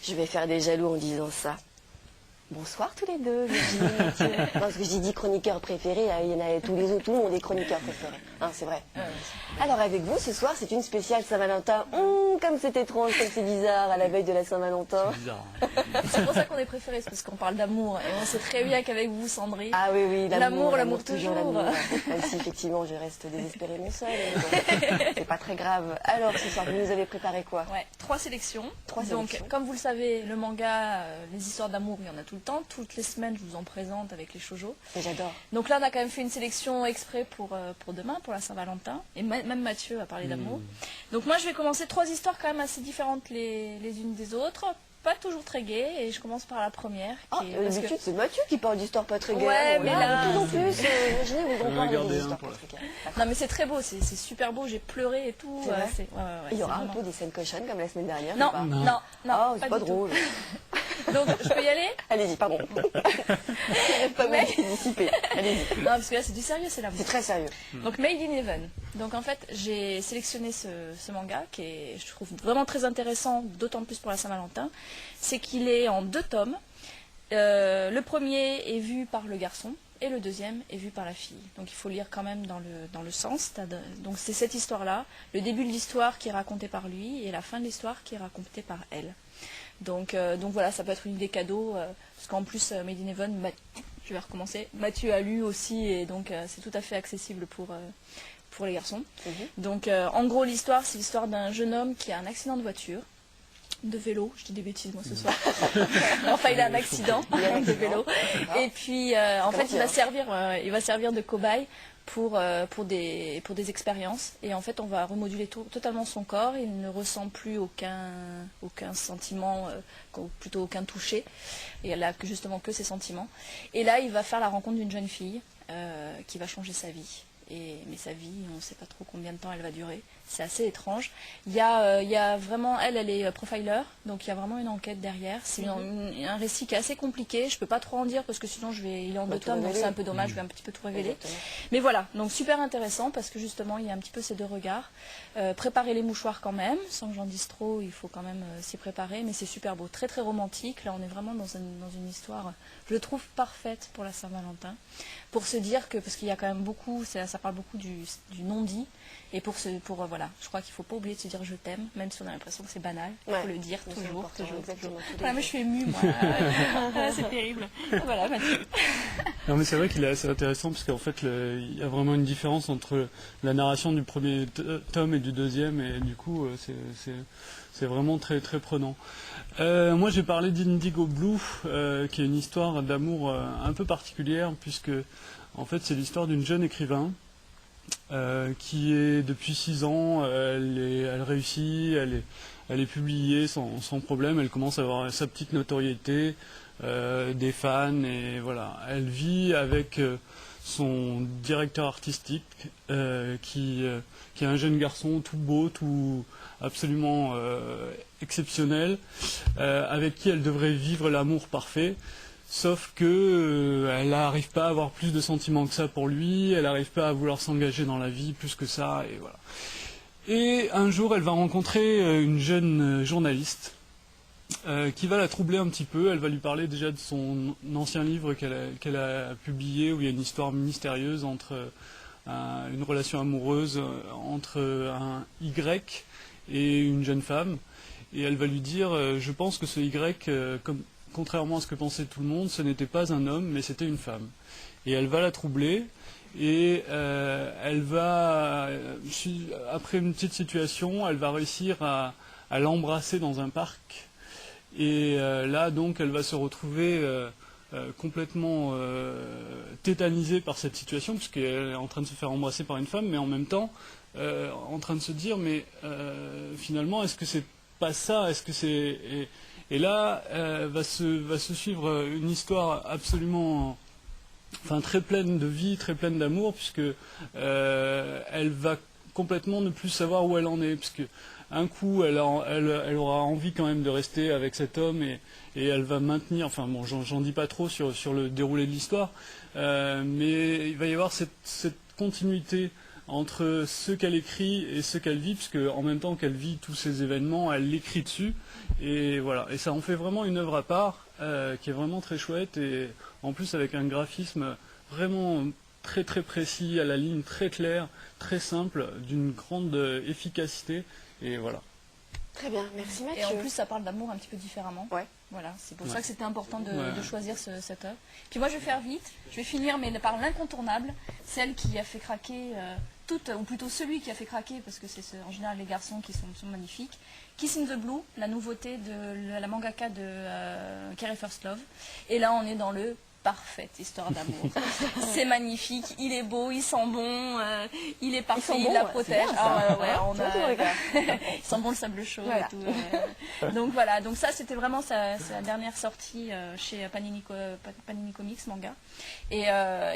Je vais faire des jaloux en disant ça. Bonsoir tous les deux, Virginie et Mathieu. Non, parce que j'ai dit chroniqueur préféré, il y en a tous les autres, tout le monde est chroniqueur préféré. Hein, c'est vrai. Alors avec vous, ce soir, c'est une spéciale Saint-Valentin. Comme c'est étrange, comme c'est bizarre, à la veille de la Saint-Valentin. C'est bizarre. C'est pour ça qu'on est préférés, c'est parce qu'on parle d'amour. Et on sait très bien qu'avec vous, Sandrine, Ah oui, oui, l'amour toujours. L'amour. Même si effectivement, je reste désespérément seule. Mais bon, c'est pas très grave. Alors ce soir, vous nous avez préparé quoi? Ouais, 3 sélections. Trois Donc, sélections. comme vous le savez, le manga, les histoires d'amour, il y en a tout le temps. Toutes les semaines, je vous en présente avec les shoujo. Et j'adore. Donc là, on a quand même fait une sélection exprès pour demain, pour la Saint-Valentin. Et même Mathieu a parlé d'amour. Donc moi, je vais commencer 3 histoires quand même assez différentes les unes des autres. Pas toujours très gaies. Et je commence par la première. D'habitude, c'est Mathieu qui parle d'histoires pas très gaies. Ouais, mais là, de plus en plus, imaginez, vous en parlez garder des un histoires pour pas la très gaies. non, mais c'est très beau, c'est super beau. J'ai pleuré et tout. C'est vrai Il y c'est aura un vraiment- peu des scènes cochonnes comme la semaine dernière. Non, ou pas non, non, Oh, c'est pas du tout. drôle. Donc, je peux y aller? Allez-y, pardon. J'arrête pas Mais- me dissiper. Allez-y. Non, parce que là, c'est du sérieux, c'est l'amour. C'est très sérieux. Donc Made in Heaven. Donc en fait, j'ai sélectionné ce manga qui est, je trouve, vraiment très intéressant, d'autant plus pour la Saint-Valentin. C'est qu'il est en 2 tomes. Le premier est vu par le garçon et le deuxième est vu par la fille. Donc il faut lire quand même dans le sens. Donc c'est cette histoire-là, le début de l'histoire qui est raconté par lui et la fin de l'histoire qui est racontée par elle. Donc voilà, ça peut être une idée cadeau, parce qu'en plus, Made in Heaven, je vais recommencer, Mathieu a lu aussi, et donc c'est tout à fait accessible pour les garçons. Donc en gros, l'histoire, c'est l'histoire d'un jeune homme qui a un accident de voiture, de vélo, je dis des bêtises moi ce soir. Enfin, il a un accident de vélo. Et puis, en fait, il va servir de cobaye pour des expériences. Et en fait, on va remoduler totalement son corps. Il ne ressent plus aucun sentiment, plutôt aucun toucher. Et elle a justement que ses sentiments. Et là, il va faire la rencontre d'une jeune fille qui va changer sa vie. Mais sa vie, on ne sait pas trop combien de temps elle va durer. C'est assez étrange. Il y a vraiment, elle est profiler, donc il y a vraiment une enquête derrière. C'est un récit qui est assez compliqué. Je ne peux pas trop en dire parce que sinon il est en 2 tomes, donc c'est un peu dommage, je vais un petit peu tout révéler. Exactement. Mais voilà, donc super intéressant parce que justement il y a un petit peu ces 2 regards. Préparez les mouchoirs quand même, sans que j'en dise trop, il faut quand même s'y préparer, mais c'est super beau, très très romantique. Là on est vraiment dans une histoire, je trouve, parfaite pour la Saint-Valentin. Pour se dire que, parce qu'il y a quand même beaucoup, ça parle beaucoup du non-dit, et voilà, je crois qu'il ne faut pas oublier de se dire je t'aime, même si on a l'impression que c'est banal, il faut le dire C'est toujours, important, toujours. exactement, tous les Voilà, mais je suis émue, moi. C'est terrible. Voilà, Mathieu. Non, mais c'est vrai qu'il est assez intéressant parce qu'en fait il y a vraiment une différence entre la narration du premier tome et du deuxième, et du coup c'est vraiment très très prenant. Moi j'ai parlé d'Indigo Blue, qui est une histoire d'amour un peu particulière, puisque en fait c'est l'histoire d'une jeune écrivain qui est depuis 6 ans, elle réussit, elle est publiée sans problème, elle commence à avoir sa petite notoriété, des fans, et voilà. Elle vit avec son directeur artistique qui est un jeune garçon tout beau, tout absolument exceptionnel, avec qui elle devrait vivre l'amour parfait. Sauf que elle n'arrive pas à avoir plus de sentiments que ça pour lui, elle n'arrive pas à vouloir s'engager dans la vie plus que ça, et voilà. Et un jour, elle va rencontrer une jeune journaliste qui va la troubler un petit peu. Elle va lui parler déjà de son ancien livre qu'elle a publié, où il y a une histoire mystérieuse entre une relation amoureuse entre un Y et une jeune femme. Et elle va lui dire, je pense que ce Y, contrairement à ce que pensait tout le monde, ce n'était pas un homme, mais c'était une femme. Et elle va la troubler, et elle va, après une petite situation, elle va réussir à l'embrasser dans un parc. Et là, donc, elle va se retrouver complètement tétanisée par cette situation, puisqu'elle est en train de se faire embrasser par une femme, mais en même temps, en train de se dire, mais finalement, est-ce que c'est pas ça? Est-ce que c'est... Et là, va se suivre une histoire absolument, enfin, très pleine de vie, très pleine d'amour, puisque elle va complètement ne plus savoir où elle en est, puisque un coup, elle aura envie quand même de rester avec cet homme, et elle va maintenir, enfin bon, j'en dis pas trop sur le déroulé de l'histoire, mais il va y avoir cette continuité entre ce qu'elle écrit et ce qu'elle vit, puisque en même temps qu'elle vit tous ces événements, elle l'écrit dessus. Et voilà, et ça en fait vraiment une œuvre à part, qui est vraiment très chouette, et en plus avec un graphisme vraiment très très précis, à la ligne très claire, très simple, d'une grande efficacité, et voilà. Très bien, merci Mathieu. Et en plus, ça parle d'amour un petit peu différemment. Ouais. Voilà, c'est pour Ouais. ça que c'était important de Ouais. choisir cette œuvre. Puis moi, je vais faire vite. Je vais finir mais par l'incontournable, celle qui a fait craquer ou plutôt celui qui a fait craquer, parce que c'est en général les garçons qui sont magnifiques. Kiss in the Blue, la nouveauté de la mangaka de Carrie First Love. Et là, on est dans le parfaite histoire d'amour. C'est magnifique, il est beau, il sent bon, il est parfait, il la protège. On il sent bon le sable chaud Voilà. et tout. Donc voilà, donc ça c'était vraiment sa dernière sortie chez Panini Comics manga. Et là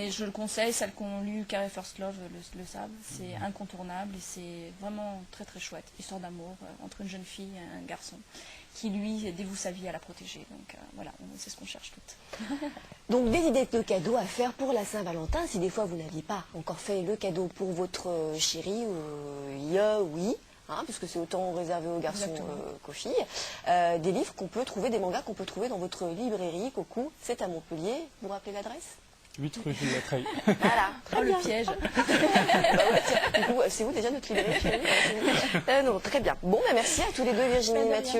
je le conseille, celles qui ont lu Carrie First Love le savent, c'est incontournable et c'est vraiment très très chouette. Histoire d'amour entre une jeune fille et un garçon qui lui dévoue sa vie à la protéger. Donc voilà, c'est ce qu'on cherche toutes. Donc des idées de cadeaux à faire pour la Saint-Valentin. Si des fois vous n'aviez pas encore fait le cadeau pour votre chéri, oui, hein, puisque c'est autant réservé aux garçons qu'aux filles. Des livres qu'on peut trouver, des mangas qu'on peut trouver dans votre librairie. Coucou, c'est à Montpellier. Vous vous rappelez l'adresse? 8 rue Gilles Latreille. Voilà, très bien. Le piège. Bah ouais, tiens, du coup, c'est où déjà notre librairie chérie? Non, très bien. Bon, bah, merci à tous les deux, Virginie et Mathieu.